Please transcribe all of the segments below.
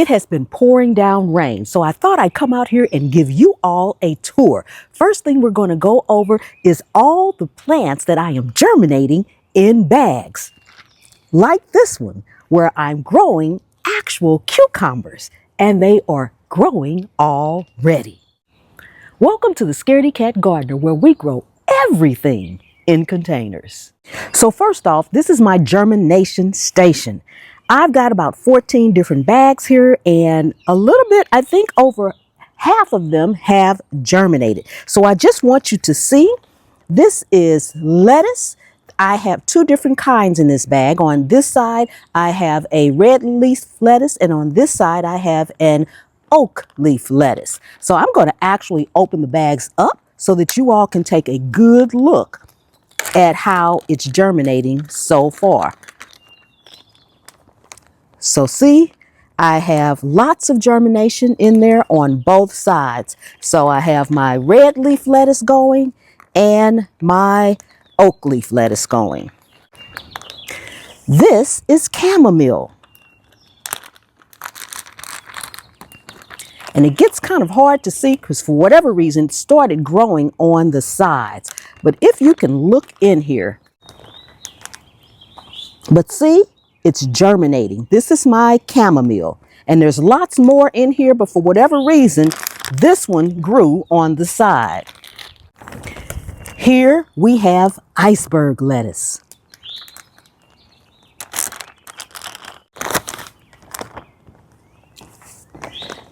It has been pouring down rain, so I thought I'd come out here and give you all a tour. First thing we're going to go over is all the plants that I am germinating in bags, like this one, where I'm growing actual cucumbers, and they are growing already. Welcome to the Scaredy Cat Gardener, where we grow everything in containers. So first off, this is my germination station. I've got about 14 different bags here, and a little bit, I think over half of them have germinated. So I just want you to see, this is lettuce. I have two different kinds in this bag. On this side, I have a red leaf lettuce, and on this side, I have an oak leaf lettuce. So I'm going to actually open the bags up so that you all can take a good look at how it's germinating so far. So see, I have lots of germination in there on both sides. So I have my red leaf lettuce going and my oak leaf lettuce going. This is chamomile. And it gets kind of hard to see because for whatever reason, it started growing on the sides. But if you can look in here, but see, it's germinating. This is my chamomile, and there's lots more in here, but for whatever reason, this one grew on the side. Here we have iceberg lettuce.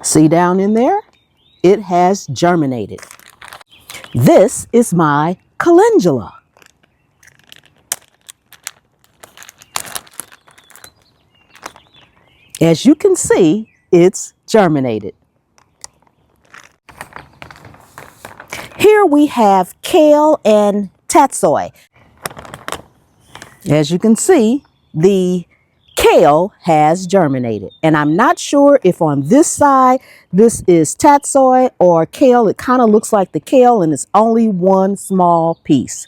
See down in there? It has germinated. This is my calendula. As you can see, it's germinated. Here we have kale and tatsoi. As you can see, the kale has germinated. And I'm not sure if on this side, this is tatsoi or kale. It kind of looks like the kale and it's only one small piece.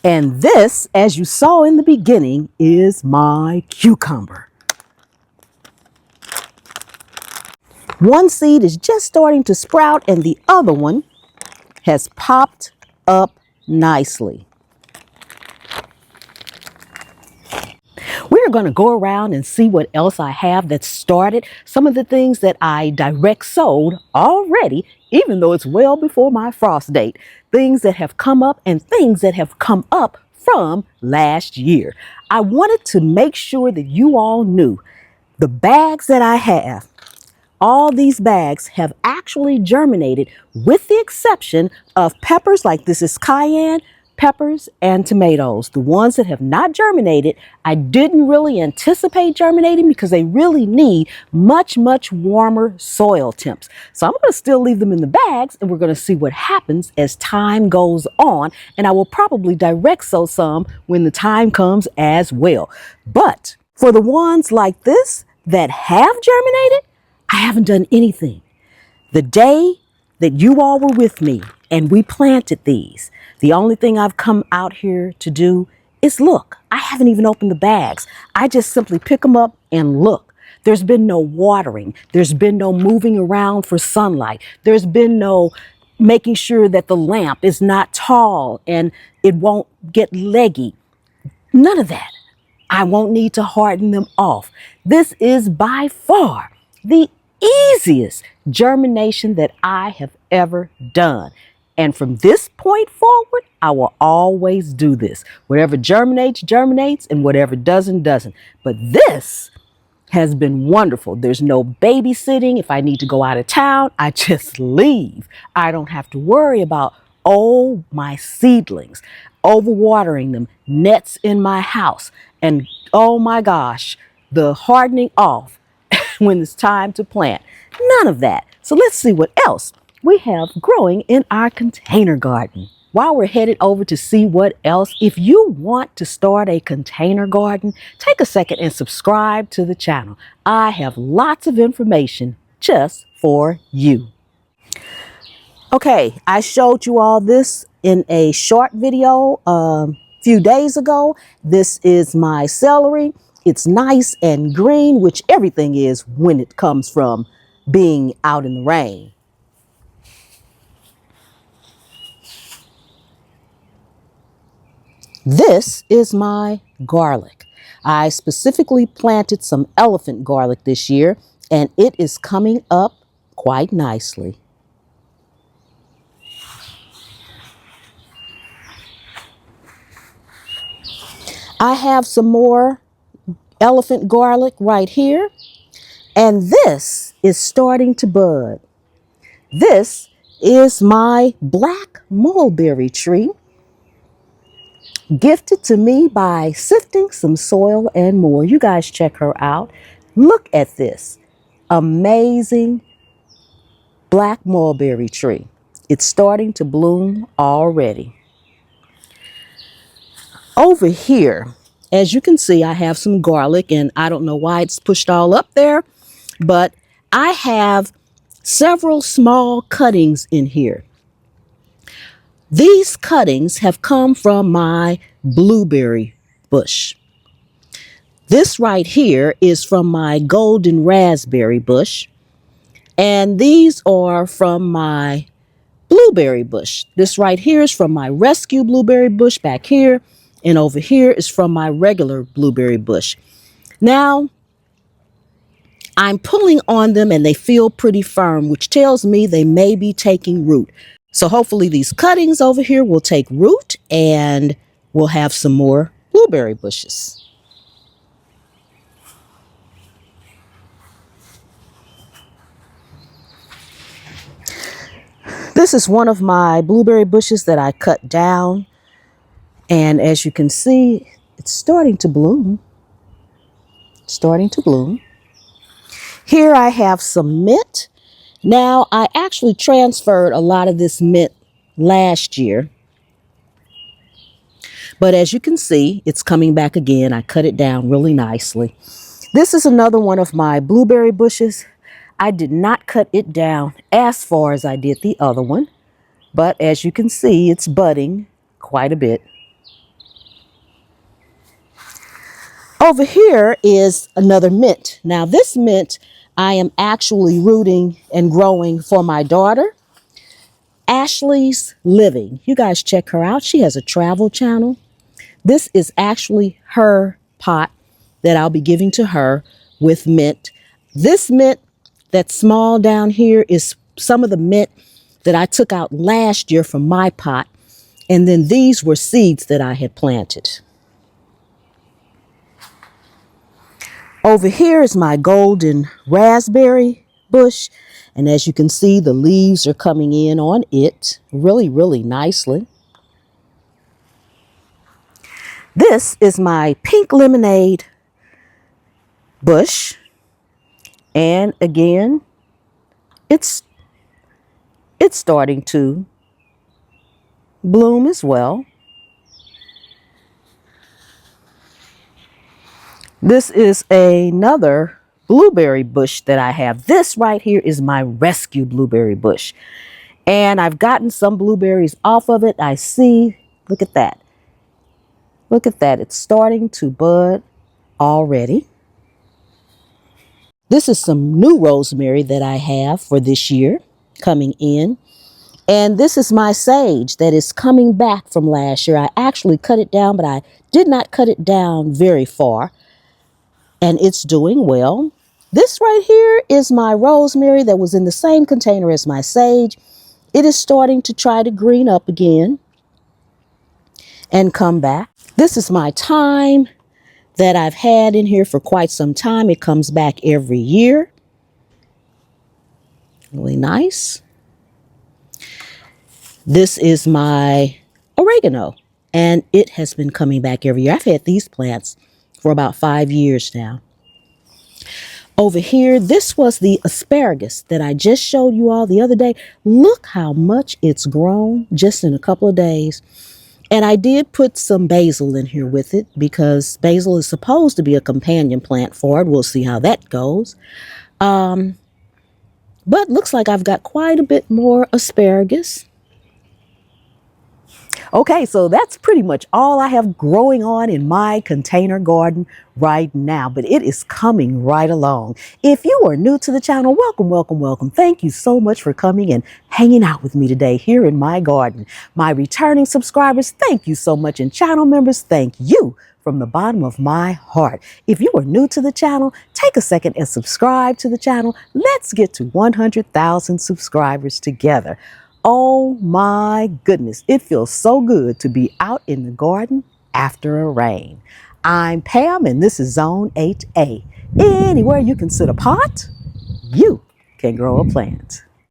And this, as you saw in the beginning, is my cucumber. One seed is just starting to sprout and the other one has popped up nicely. We're going to go around and see what else I have that's started. Some of the things that I direct sowed already, even though it's well before my frost date. Things that have come up and things that have come up from last year. I wanted to make sure that you all knew the bags that I have. All these bags have actually germinated with the exception of peppers, like this is cayenne, peppers, and tomatoes. The ones that have not germinated, I didn't really anticipate germinating because they really need much, much warmer soil temps. So I'm going to still leave them in the bags and we're going to see what happens as time goes on. And I will probably direct sow some when the time comes as well. But for the ones like this that have germinated, I haven't done anything. The day that you all were with me and we planted these, the only thing I've come out here to do is look. I haven't even opened the bags. I just simply pick them up and look. There's been no watering. There's been no moving around for sunlight. There's been no making sure that the lamp is not tall and it won't get leggy. None of that. I won't need to harden them off. This is by far the easiest germination that I have ever done. And from this point forward, I will always do this. Whatever germinates, germinates, and whatever doesn't, doesn't. But this has been wonderful. There's no babysitting. If I need to go out of town, I just leave. I don't have to worry about, oh, my seedlings, overwatering them, nets in my house, and oh my gosh, the hardening off when it's time to plant. None of that. So let's see what else we have growing in our container garden. While we're headed over to see what else, if you want to start a container garden, take a second and subscribe to the channel. I have lots of information just for you. Okay, I showed you all this in a short video a few days ago. This is my celery. It's nice and green, which everything is when it comes from being out in the rain. This is my garlic. I specifically planted some elephant garlic this year, and it is coming up quite nicely. I have some more elephant garlic right here, and this is starting to bud. This is my black mulberry tree, gifted to me by sifting some soil and more. You guys check her out. Look at this amazing black mulberry tree. It's starting to bloom already. Over here, as you can see, I have some garlic, and I don't know why it's pushed all up there, but I have several small cuttings in here. These cuttings have come from my blueberry bush. This right here is from my golden raspberry bush, and these are from my blueberry bush. This right here is from my rescue blueberry bush back here, and over here is from my regular blueberry bush. Now, I'm pulling on them and they feel pretty firm, which tells me they may be taking root. So hopefully these cuttings over here will take root and we'll have some more blueberry bushes. This is one of my blueberry bushes that I cut down. And as you can see, it's starting to bloom. It's starting to bloom. Here I have some mint. Now, I actually transferred a lot of this mint last year. But as you can see, it's coming back again. I cut it down really nicely. This is another one of my blueberry bushes. I did not cut it down as far as I did the other one. But as you can see, it's budding quite a bit. Over here is another mint. Now, this mint I am actually rooting and growing for my daughter, Ashley's Living. You guys check her out. She has a travel channel. This is actually her pot that I'll be giving to her with mint. This mint that's small down here is some of the mint that I took out last year from my pot. And then these were seeds that I had planted. Over here is my golden raspberry bush. And as you can see, the leaves are coming in on it really, really nicely. This is my pink lemonade bush. And again, it's starting to bloom as well. This is another blueberry bush that I have. This right here is my rescue blueberry bush. And I've gotten some blueberries off of it. I see, look at that. Look at that. It's starting to bud already. This is some new rosemary that I have for this year coming in. And this is my sage that is coming back from last year. I actually cut it down, but I did not cut it down very far. And it's doing well. This right here is my rosemary that was in the same container as my sage. It is starting to try to green up again and come back. This is my thyme that I've had in here for quite some time. It comes back every year. Really nice. This is my oregano, and it has been coming back every year. I've had these plants for about 5 years now. Over here, this was the asparagus that I just showed you all the other day. Look how much it's grown just in a couple of days. And I did put some basil in here with it because basil is supposed to be a companion plant for it. We'll see how that goes. But looks like I've got quite a bit more asparagus. Okay, so that's pretty much all I have growing on in my container garden right now, but it is coming right along. If you are new to the channel, welcome, welcome, welcome. Thank you so much for coming and hanging out with me today here in my garden. My returning subscribers, thank you so much. And channel members, thank you from the bottom of my heart. If you are new to the channel, take a second and subscribe to the channel. Let's get to 100,000 subscribers together. Oh my goodness, it feels so good to be out in the garden after a rain. I'm Pam and this is Zone 8A. Anywhere you can sit a pot, you can grow a plant.